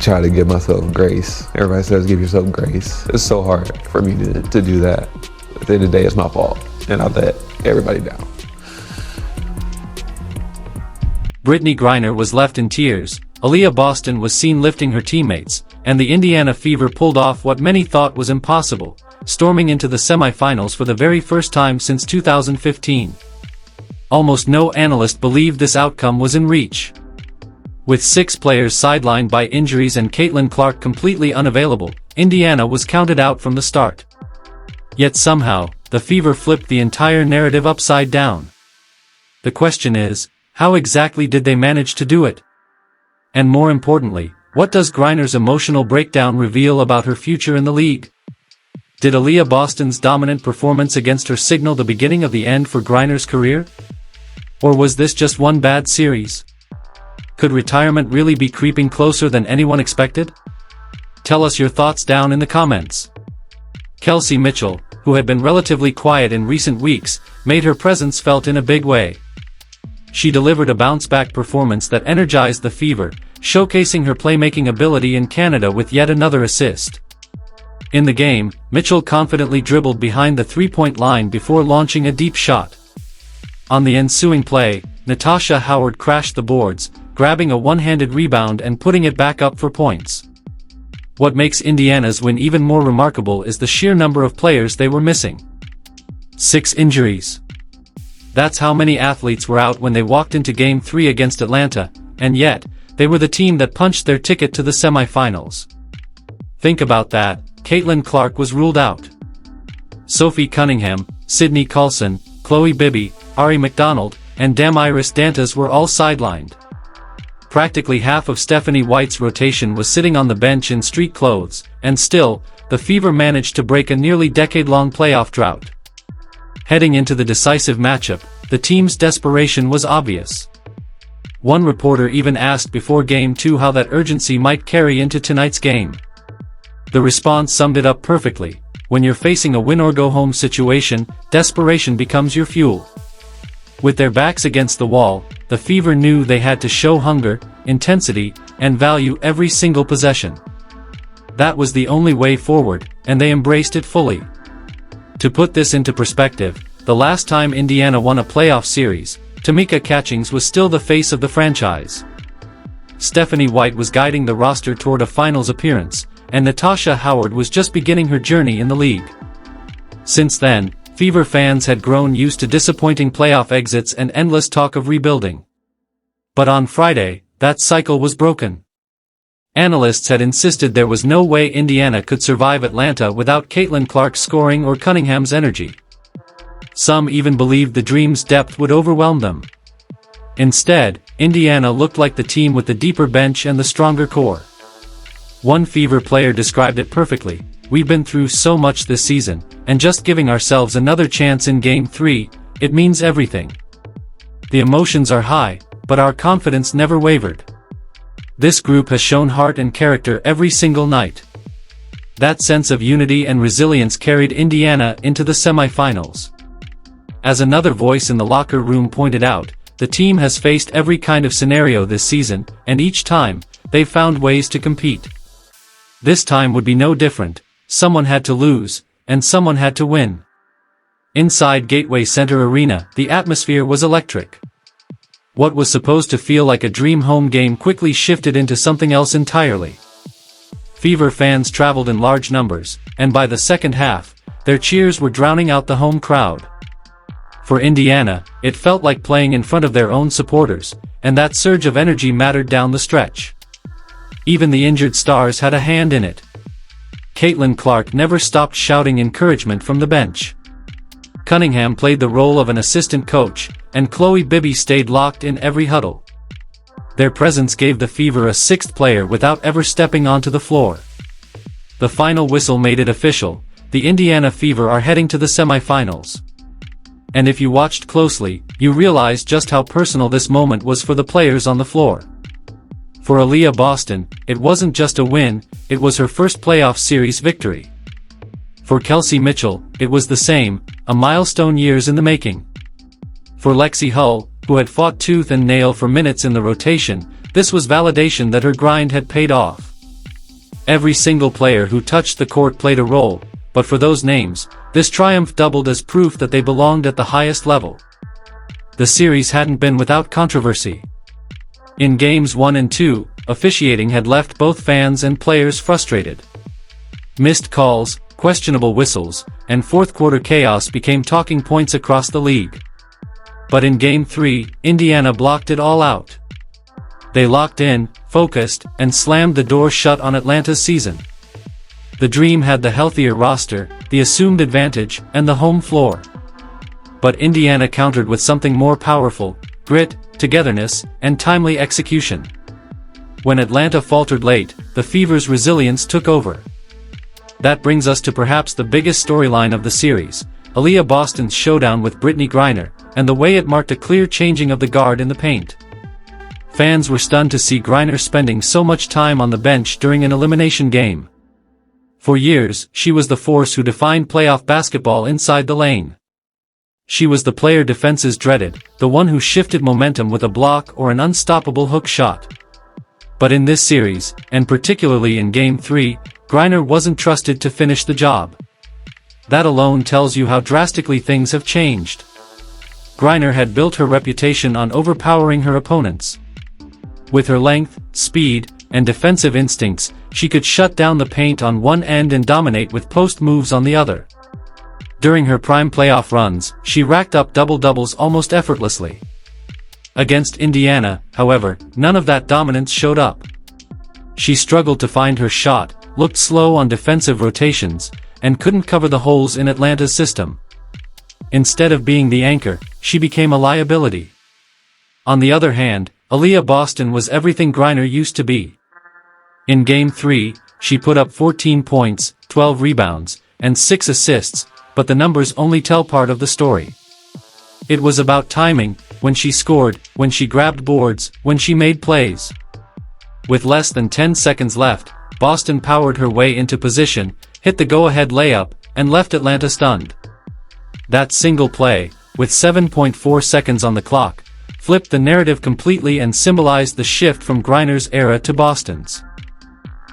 try to give myself grace. Everybody says give yourself grace. It's so hard for me to do that. At the end of the day, it's my fault, and I let everybody down. Brittney Griner was left in tears, Aliyah Boston was seen lifting her teammates, and the Indiana Fever pulled off what many thought was impossible, storming into the semifinals for the very first time since 2015. Almost no analyst believed this outcome was in reach. With 6 players sidelined by injuries and Caitlin Clark completely unavailable, Indiana was counted out from the start. Yet somehow, the Fever flipped the entire narrative upside down. The question is, how exactly did they manage to do it? And more importantly, what does Griner's emotional breakdown reveal about her future in the league? Did Aliyah Boston's dominant performance against her signal the beginning of the end for Griner's career? Or was this just one bad series? Could retirement really be creeping closer than anyone expected? Tell us your thoughts down in the comments. Kelsey Mitchell, who had been relatively quiet in recent weeks, made her presence felt in a big way. She delivered a bounce-back performance that energized the Fever, showcasing her playmaking ability in Canada with yet another assist. In the game, Mitchell confidently dribbled behind the three-point line before launching a deep shot. On the ensuing play, Natasha Howard crashed the boards, grabbing a one-handed rebound and putting it back up for points. What makes Indiana's win even more remarkable is the sheer number of players they were missing. 6 injuries. That's how many athletes were out when they walked into Game 3 against Atlanta, and yet, they were the team that punched their ticket to the semifinals. Think about that, Caitlin Clark was ruled out. Sophie Cunningham, Sydney Colson, Chloe Bibby, Ari McDonald, and Damiris Dantas were all sidelined. Practically half of Stephanie White's rotation was sitting on the bench in street clothes, and still, the Fever managed to break a nearly decade-long playoff drought. Heading into the decisive matchup, the team's desperation was obvious. One reporter even asked before Game 2 how that urgency might carry into tonight's game. The response summed it up perfectly: when you're facing a win-or-go-home situation, desperation becomes your fuel. With their backs against the wall, the Fever knew they had to show hunger, intensity, and value every single possession. That was the only way forward, and they embraced it fully. To put this into perspective, the last time Indiana won a playoff series, Tamika Catchings was still the face of the franchise. Stephanie White was guiding the roster toward a finals appearance, and Natasha Howard was just beginning her journey in the league. Since then, Fever fans had grown used to disappointing playoff exits and endless talk of rebuilding. But on Friday, that cycle was broken. Analysts had insisted there was no way Indiana could survive Atlanta without Caitlin Clark scoring or Cunningham's energy. Some even believed the Dream's depth would overwhelm them. Instead, Indiana looked like the team with the deeper bench and the stronger core. One Fever player described it perfectly: "We've been through so much this season, and just giving ourselves another chance in Game 3, it means everything. The emotions are high, but our confidence never wavered. This group has shown heart and character every single night." That sense of unity and resilience carried Indiana into the semifinals. As another voice in the locker room pointed out, the team has faced every kind of scenario this season, and each time, they've found ways to compete. This time would be no different. Someone had to lose, and someone had to win. Inside Gateway Center Arena, the atmosphere was electric. What was supposed to feel like a dream home game quickly shifted into something else entirely. Fever fans traveled in large numbers, and by the second half, their cheers were drowning out the home crowd. For Indiana, it felt like playing in front of their own supporters, and that surge of energy mattered down the stretch. Even the injured stars had a hand in it. Caitlin Clark never stopped shouting encouragement from the bench. Cunningham played the role of an assistant coach, and Chloe Bibby stayed locked in every huddle. Their presence gave the Fever a 6th player without ever stepping onto the floor. The final whistle made it official: the Indiana Fever are heading to the semifinals. And if you watched closely, you realized just how personal this moment was for the players on the floor. For Aliyah Boston, it wasn't just a win, it was her first playoff series victory. For Kelsey Mitchell, it was the same, a milestone years in the making. For Lexi Hull, who had fought tooth and nail for minutes in the rotation, this was validation that her grind had paid off. Every single player who touched the court played a role, but for those names, this triumph doubled as proof that they belonged at the highest level. The series hadn't been without controversy. In Games 1 and 2, officiating had left both fans and players frustrated. Missed calls, questionable whistles, and fourth-quarter chaos became talking points across the league. But in Game 3, Indiana blocked it all out. They locked in, focused, and slammed the door shut on Atlanta's season. The Dream had the healthier roster, the assumed advantage, and the home floor. But Indiana countered with something more powerful: grit, togetherness, and timely execution. When Atlanta faltered late, the Fever's resilience took over. That brings us to perhaps the biggest storyline of the series, Aliyah Boston's showdown with Brittney Griner, and the way it marked a clear changing of the guard in the paint. Fans were stunned to see Griner spending so much time on the bench during an elimination game. For years, she was the force who defined playoff basketball inside the lane. She was the player defenses dreaded, the one who shifted momentum with a block or an unstoppable hook shot. But in this series, and particularly in Game 3, Griner wasn't trusted to finish the job. That alone tells you how drastically things have changed. Griner had built her reputation on overpowering her opponents. With her length, speed, and defensive instincts, she could shut down the paint on one end and dominate with post moves on the other. During her prime playoff runs, she racked up double-doubles almost effortlessly. Against Indiana, however, none of that dominance showed up. She struggled to find her shot, looked slow on defensive rotations, and couldn't cover the holes in Atlanta's system. Instead of being the anchor, she became a liability. On the other hand, Aliyah Boston was everything Griner used to be. In Game 3, she put up 14 points, 12 rebounds, and 6 assists, but the numbers only tell part of the story. It was about timing, when she scored, when she grabbed boards, when she made plays. With less than 10 seconds left, Boston powered her way into position, hit the go-ahead layup, and left Atlanta stunned. That single play, with 7.4 seconds on the clock, flipped the narrative completely and symbolized the shift from Griner's era to Boston's.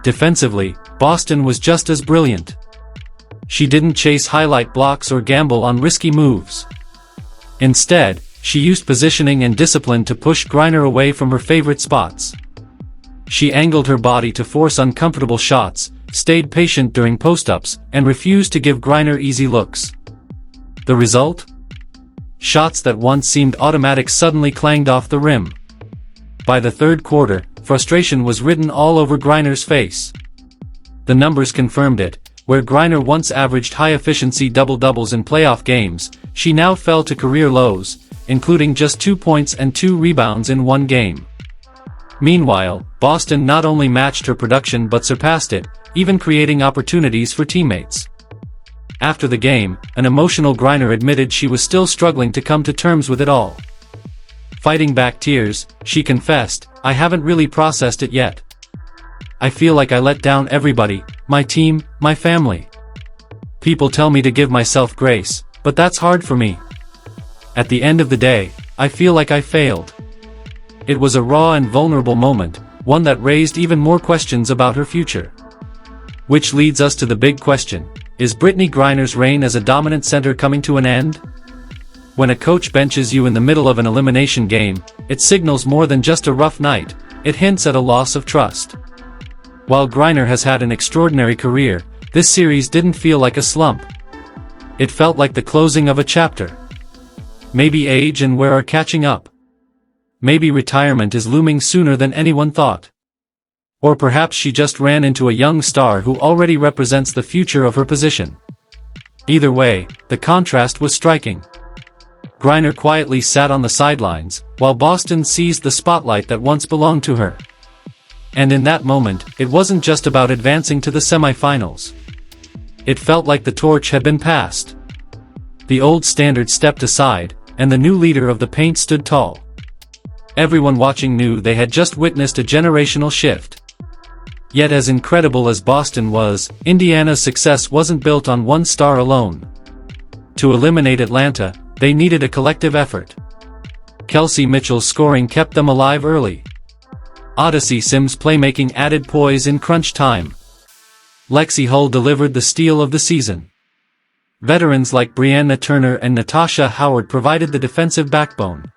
Defensively, Boston was just as brilliant. She didn't chase highlight blocks or gamble on risky moves. Instead, she used positioning and discipline to push Griner away from her favorite spots. She angled her body to force uncomfortable shots, stayed patient during post-ups, and refused to give Griner easy looks. The result? Shots that once seemed automatic suddenly clanged off the rim. By the third quarter, frustration was written all over Griner's face. The numbers confirmed it. Where Griner once averaged high-efficiency double-doubles in playoff games, she now fell to career lows, including just 2 points and 2 rebounds in one game. Meanwhile, Boston not only matched her production but surpassed it, even creating opportunities for teammates. After the game, an emotional Griner admitted she was still struggling to come to terms with it all. Fighting back tears, she confessed, "I haven't really processed it yet. I feel like I let down everybody, my team, my family. People tell me to give myself grace, but that's hard for me. At the end of the day, I feel like I failed." It was a raw and vulnerable moment, one that raised even more questions about her future. Which leads us to the big question: is Brittney Griner's reign as a dominant center coming to an end? When a coach benches you in the middle of an elimination game, it signals more than just a rough night, it hints at a loss of trust. While Griner has had an extraordinary career, this series didn't feel like a slump. It felt like the closing of a chapter. Maybe age and wear are catching up. Maybe retirement is looming sooner than anyone thought. Or perhaps she just ran into a young star who already represents the future of her position. Either way, the contrast was striking. Griner quietly sat on the sidelines, while Boston seized the spotlight that once belonged to her. And in that moment, it wasn't just about advancing to the semifinals. It felt like the torch had been passed. The old standard stepped aside, and the new leader of the paint stood tall. Everyone watching knew they had just witnessed a generational shift. Yet as incredible as Boston was, Indiana's success wasn't built on one star alone. To eliminate Atlanta, they needed a collective effort. Kelsey Mitchell's scoring kept them alive early. Odyssey Sims' playmaking added poise in crunch time. Lexi Hull delivered the steal of the season. Veterans like Brianna Turner and Natasha Howard provided the defensive backbone.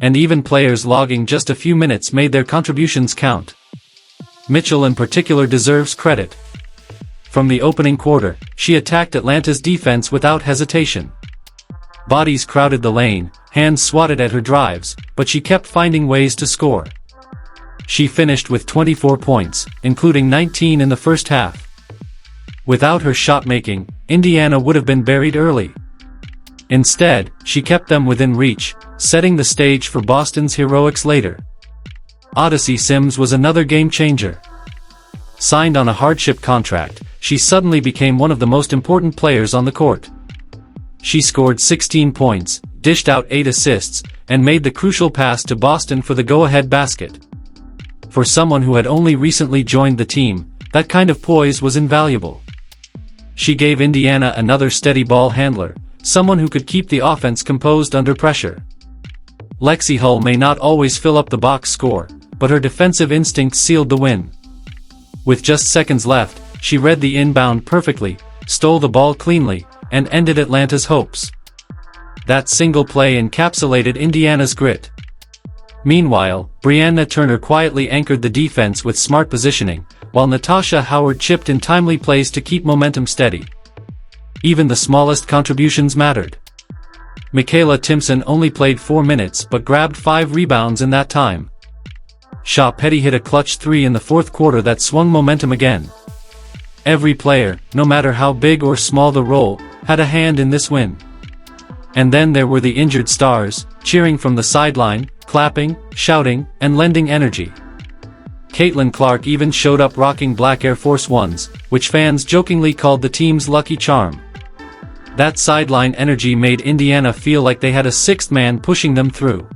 And even players logging just a few minutes made their contributions count. Mitchell in particular deserves credit. From the opening quarter, she attacked Atlanta's defense without hesitation. Bodies crowded the lane, hands swatted at her drives, but she kept finding ways to score. She finished with 24 points, including 19 in the first half. Without her shot-making, Indiana would have been buried early. Instead, she kept them within reach, setting the stage for Boston's heroics later. Odyssey Sims was another game-changer. Signed on a hardship contract, she suddenly became one of the most important players on the court. She scored 16 points, dished out 8 assists, and made the crucial pass to Boston for the go-ahead basket. For someone who had only recently joined the team, that kind of poise was invaluable. She gave Indiana another steady ball handler, someone who could keep the offense composed under pressure. Lexi Hull may not always fill up the box score, but her defensive instincts sealed the win. With just seconds left, she read the inbound perfectly, stole the ball cleanly, and ended Atlanta's hopes. That single play encapsulated Indiana's grit. Meanwhile, Brianna Turner quietly anchored the defense with smart positioning, while Natasha Howard chipped in timely plays to keep momentum steady. Even the smallest contributions mattered. Michaela Timpson only played 4 minutes but grabbed 5 rebounds in that time. Shaw Petty hit a clutch 3 in the fourth quarter that swung momentum again. Every player, no matter how big or small the role, had a hand in this win. And then there were the injured stars, cheering from the sideline, clapping, shouting, and lending energy. Caitlin Clark even showed up rocking black Air Force Ones, which fans jokingly called the team's lucky charm. That sideline energy made Indiana feel like they had a sixth man pushing them through.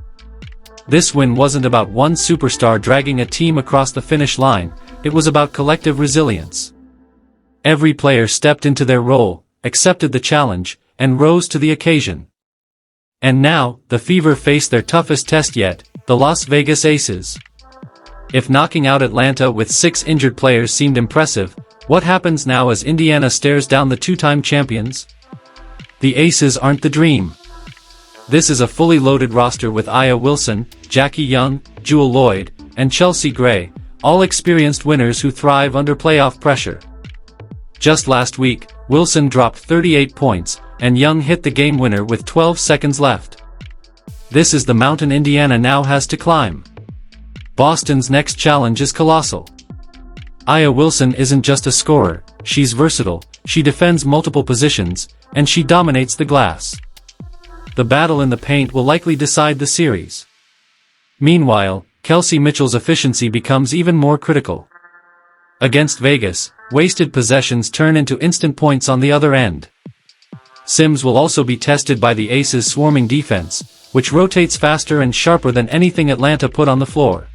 This win wasn't about one superstar dragging a team across the finish line, it was about collective resilience. Every player stepped into their role, accepted the challenge, and rose to the occasion. And now, the Fever faced their toughest test yet, the Las Vegas Aces. If knocking out Atlanta with 6 injured players seemed impressive, what happens now as Indiana stares down the two-time champions? The Aces aren't the dream. This is a fully loaded roster with Aya Wilson, Jackie Young, Jewel Lloyd, and Chelsea Gray, all experienced winners who thrive under playoff pressure. Just last week, Wilson dropped 38 points, and Young hit the game winner with 12 seconds left. This is the mountain Indiana now has to climb. Boston's next challenge is colossal. Aya Wilson isn't just a scorer, she's versatile, she defends multiple positions, and she dominates the glass. The battle in the paint will likely decide the series. Meanwhile, Kelsey Mitchell's efficiency becomes even more critical. Against Vegas, wasted possessions turn into instant points on the other end. Sims will also be tested by the Aces' swarming defense, which rotates faster and sharper than anything Atlanta put on the floor.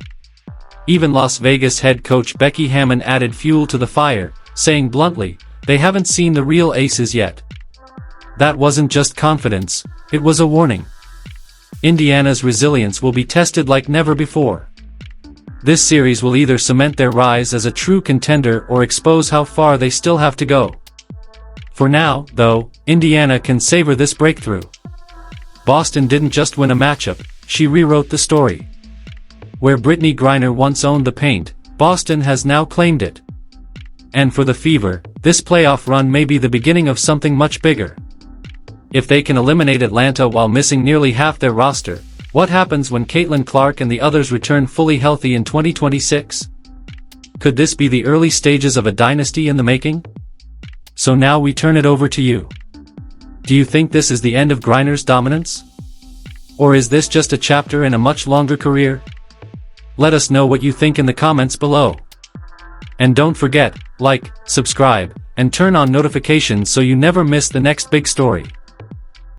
Even Las Vegas head coach Becky Hammon added fuel to the fire, saying bluntly, they haven't seen the real Aces yet. That wasn't just confidence, it was a warning. Indiana's resilience will be tested like never before. This series will either cement their rise as a true contender or expose how far they still have to go. For now, though, Indiana can savor this breakthrough. Boston didn't just win a matchup, she rewrote the story. Where Brittney Griner once owned the paint, Boston has now claimed it. And for the Fever, this playoff run may be the beginning of something much bigger. If they can eliminate Atlanta while missing nearly half their roster, what happens when Caitlin Clark and the others return fully healthy in 2026? Could this be the early stages of a dynasty in the making? So now we turn it over to you. Do you think this is the end of Griner's dominance? Or is this just a chapter in a much longer career? Let us know what you think in the comments below. And don't forget, like, subscribe, and turn on notifications so you never miss the next big story.